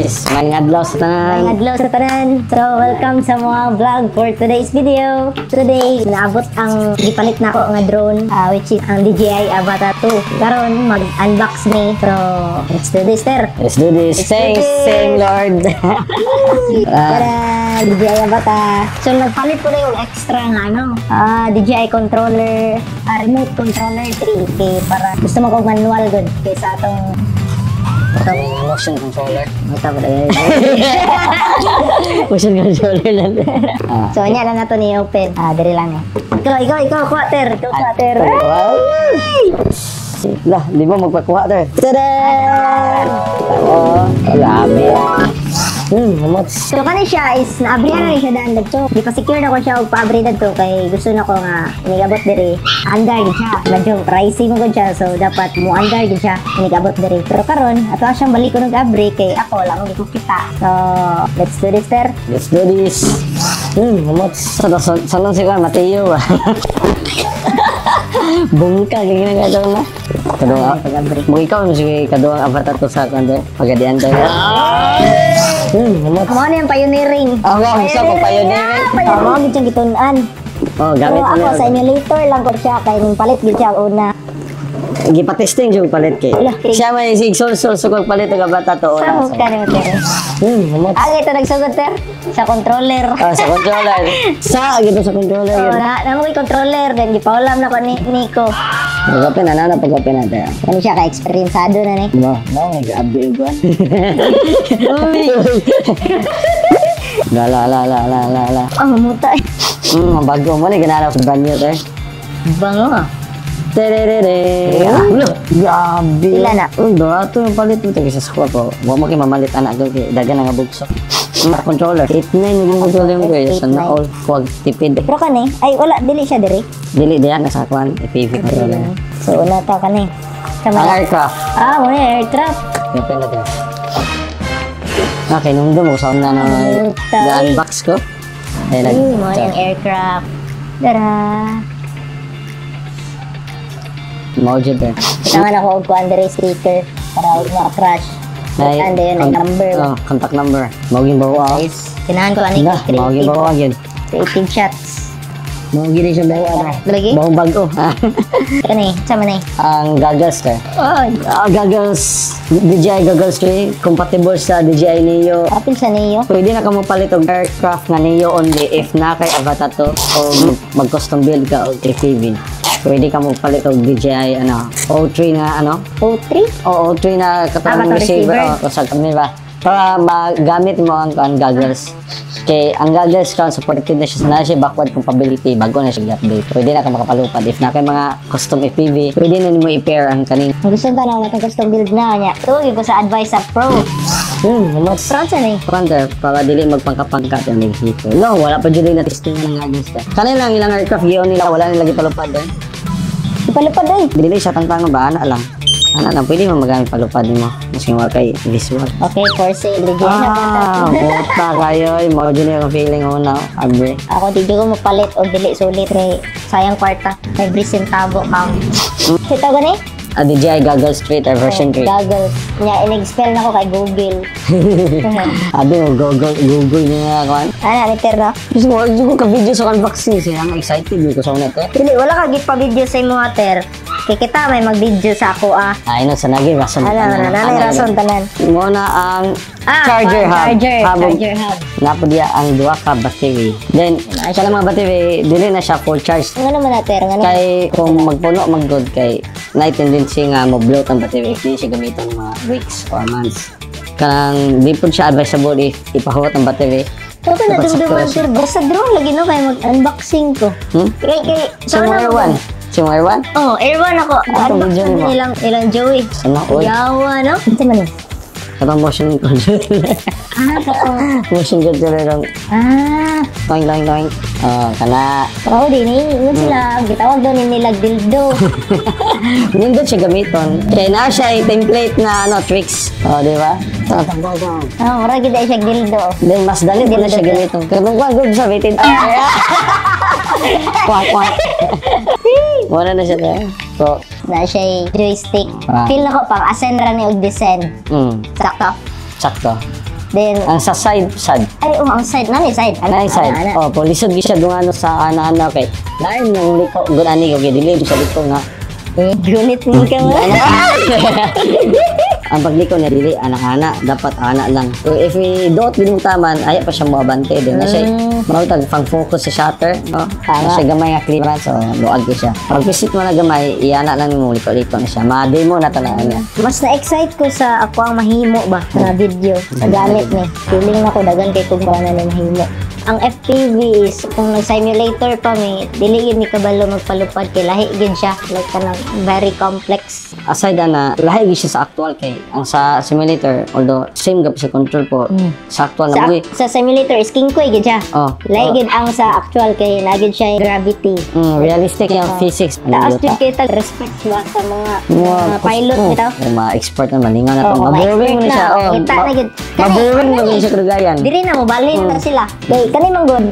guys, ngayong adlaw sa tanan. So, welcome sa mga vlog for today's video. Today, naabot ang gipalit na ako nga drone, which is ang DJI Avata 2. Karon mag-unbox ni. So, let's do this, sir. Let's do this. Same Lord. Tara, DJI Avata. So, nagpalit ko na yung extra nga, DJI controller, remote controller 3K para gusto mo kong manual good kaysa atong Motion controller. Motion controller lang. So, anya lang nato ni open. Diri lang eh. Ikaw, quarter. Lah, di mo magpakuha ter. Tada! Oh, grabe. So, kani siya is naabrihan na siya daan dito. Di pa secure na ko siya og pa-upgrade dito kay gusto na ko nga inigabot diri. Under gid siya. Medyo pricey mo gud siya. So, dapat mo under gid siya inigabot diri. Pero karon, ato siyang balik ko nag-upgrade kay ako lang di ko kita. So, let's do this, sir. Let's do this. Sanang si Juan Mateo. Bungka kaya ginagawa na. Kung ikaw si kaduang avatar to sa kanda pagadian tayo. Mo na yung pioneering. Gusto ko pioneering. Mo gid siyang gitun-an. Gamit ako sa emulator lang ko siya kay ning palit gid siya una. Gipatesting yung palit kay. Siya may sigsol sugod palit ang avatar to una. Sa kanimo ter. Ito nagsugod ter sa controller. Sa controller. Gito sa controller. Namo koy controller then gipaulam na ko ni Nico. Pagkapin na pagkapin natin. Ano siya ka-experiensado na ni? Nag-abi iguan. La. Mamuta eh. Bago mo ni ganala sa banyo tayo. Bango ah. Grabe. Ila na? Ito yung palit mo tayo sa squad ko. Huwag mo kayo mamalit anak ko. Dagan nga bugso. Controller. 8-9 yung controller mo kayo. Sana all. Huwag tipid. Pero kani, ay wala, dili siya diri. Dili diyan nasa kwan. FPV controller. So una ta kani. Ang aircraft. Muna aircraft. Kapin na tayo. Kinundom mo sa una na unbox ko. Muna yung aircraft. Dara. Maujid eh. Tangan ako og kuan diri sticker para huwag ma-crash. And then yung number. Contact number. Mauging bawa. Kinahan ko ani mauging bawa yun. Creative shots. Mauging rin siya bawa. Lagi? Bawang bago. Kani, sama ni. Ang goggles ka. Goggles. DJI goggles ka. Compatible sa DJI Neo. Apil sa Neo. Pwede na ka mo palit og aircraft nga Neo only if na kay Avata to o mag-custom build ka og FPV. Pwede ka mo palit og DJI O3 na O3? O O3 na katong receiver sa kamera para magamit mo ang goggles. Kay ang goggles ka supported na siya backward compatibility bago na siya i-update. Pwede na ka makapalupad if na kay mga custom FPV. Pwede na mo i-pair ang kaning. Gusto ba na natin custom build na niya? Tuwag ko sa advice sa pro. Front sa ni? Front para dili magpangkapangkat yung hito. No, wala pa dili na testing ng goggles ka. Kanila lang ilang aircraft giyon nila wala nila gipalupad din. Ipalupad ay. Dili siya tangtang ba ana lang. Ana lang pwede mo magamit palupad mo. Mas nga kay visual. Okay, for sale. Puta kayo, mo din yung feeling una, abre. Ako di ko mapalit o dili sulit kay sayang kwarta. Every centavo count. Kita gani? DJI Goggles Street version 3. Goggles. In-expel na ko kay Google. Mo Google niya nga kan. Repair na? Gusto ko ka-video sa unboxing siya. Ang excited ko sa unet eh. Dili, wala ka git-pa-video sa imo ater. Kay kita may mag-video sa ako Ay no, sa naging rason. Rason tanan. Muna ang charger hub. Charger hub. Napo diya ang duha ka battery. Then, siya lang mga battery, dili na siya full charge. Ano naman ater? Kay kung magpuno mag-good kay night tendency nga mo-bloat ang battery if di siya gamiton mga weeks or months. Kanang di po siya advisable if ipahuwat ang battery. Ito na dumduman sir. Basta drone lagi no kay mag-unboxing ko. Kay Simo Airwan? Airwan ako. Unboxing ilang Joey. Ano? Yawa no? Ito man eh. Katong motion controller. Motion controller lang. Toing. Kana. Din yun sila. Gitawag doon nila dildo. Nindot siya gamiton. Kaya na siya template na tricks. Di ba? Marag gid siya dildo. Then mas dali din na siya gamiton. Katong good sa bitin. Kwak. Wala na siya na. So, na siya joystick. Feel na ko pang ascend ra ni og descend. Sakto. Then, Ang sa side, ay, ang side. Nani side? Ano yung side? Ana. Oh, pulisod siya doon ano sa ana-ana kay. Lain yung liko, gunani ko kay dili sa liko nga. Gunit mo ka mo. Ang pagliko niya dili anak-anak, dapat anak lang. So if we don't binutaman, aya pa siya moabante din na siya. Mawag pang focus sa shutter, no? Na siya gamay nga clearance, so luag ko siya. Pag visit mo na gamay, iana lang mo liko-liko na siya. Ma-demo na talaga niya. Mas na-excite ko sa ako ang mahimo ba na video gamit ni. Feeling na ko dagan kay kung paano na mahimo. Ang FPV is kung nag-simulator pa mi, dili gid mi kabalo magpalupad kay lahi gid siya like kanang very complex. Aside na lahi gid siya sa actual kay ang sa simulator, although same gap sa control po, sa actual na buhi. Sa simulator is king koy gid siya. Oh. Lahi gid ang sa actual kay nagid siya gravity. Realistic yung physics. Taas jud kay tag respect ba sa mga pilot bitaw. Ma-expert na malingaw na to. Maburing mo na siya. Oh, Kita na gid. maburing mo na siya kagayan. Diri na mo balhin na sila. Kay kani man god.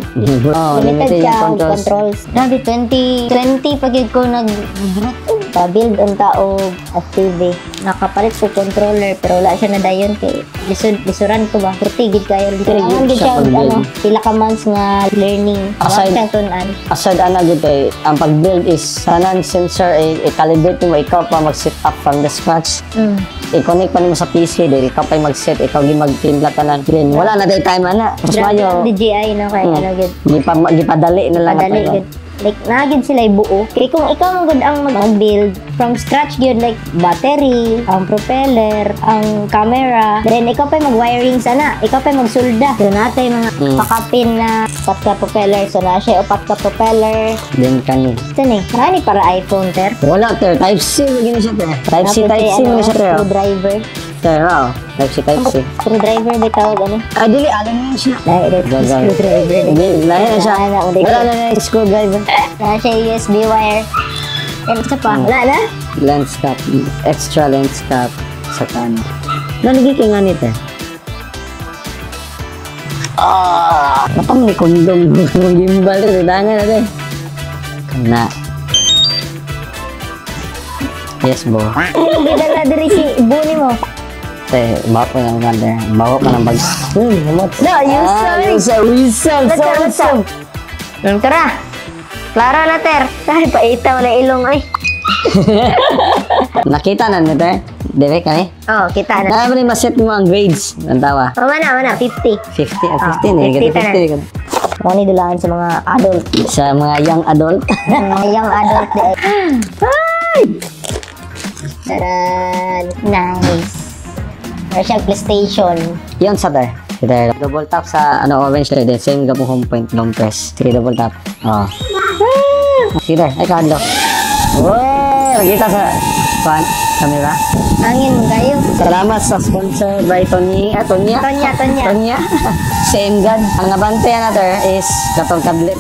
Oh, Limited yung siya ang controls. Grabe, 2020 pag yun ko nag-build ang tao FPV. Nakapalit ko controller pero wala siya na dayon kay lisuran ko ba. Kurtigid kayo. Kailangan gid siya ano, pila ka months nga learning. Aside- Wala siyang tunan. Aside ana gud kay ang pag-build is tanan sensor i-calibrate mo ikaw pa mag-set up from the scratch. I-connect pa nimo sa PC dili ikaw pa mag-set, ikaw gi mag-timpla tanan. Then wala na day time ana. Mas Grabe mayo. ang DJI no kay ano gid. Gipadali na lang. Madali ato. gid. Like nagid sila ibuo. Kay kung ikaw man gud ang mag-build from scratch gyud like battery, ang propeller, ang camera, then ikaw pa mag-wiring sana, ikaw pa magsulda. So natay mga pakapin na upat ka propeller, so na siya upat ka propeller. Then kani. Ito ni, marami para iPhone ter. Wala ter, type C lagi na siya ter. Type C mo na siya ter. Screwdriver. Ter, oh. Type C. Screwdriver ba tawag ano? Ay dili alam niya siya. Dahil screwdriver. Lahi na siya. Wala na na yung screwdriver. Na siya USB wire. And isa pa, wala na? Lens cap, extra lens cap sa kanan. Naligi kay nga nito. Napang ni kondom ng gimbal sa dangan natin. Kana. Yes, bo. Hindi na diri si Buni mo. Bawa pa ng ganda. Bawa pa ng bag. Hamot. No, Yusuf. Let's go. Tara. Klaro na, ter. Ay, paitaw na ilong, ay. Nakita na nito. Dili ka eh. Oh, kita na. Dahil mo rin maset mo ang grades. Ang tawa. Oh, mana, 50. 50 50 eh. 50 Mga nidulaan sa mga adult. Sa mga young adult. Mga young adult. Ay! Taran. Nice. Meron siyang PlayStation. Yun sa there. There. Double tap sa orange there. Then same gabo home point long press. Sige, double tap. Oh. Sige there. Ay, kahadlo. Wow! Kita sa camera. Angin mo kayo. Salamat sa sponsor by Tonya. Tonya. Si Engad. Ang abante na there is katong tablet.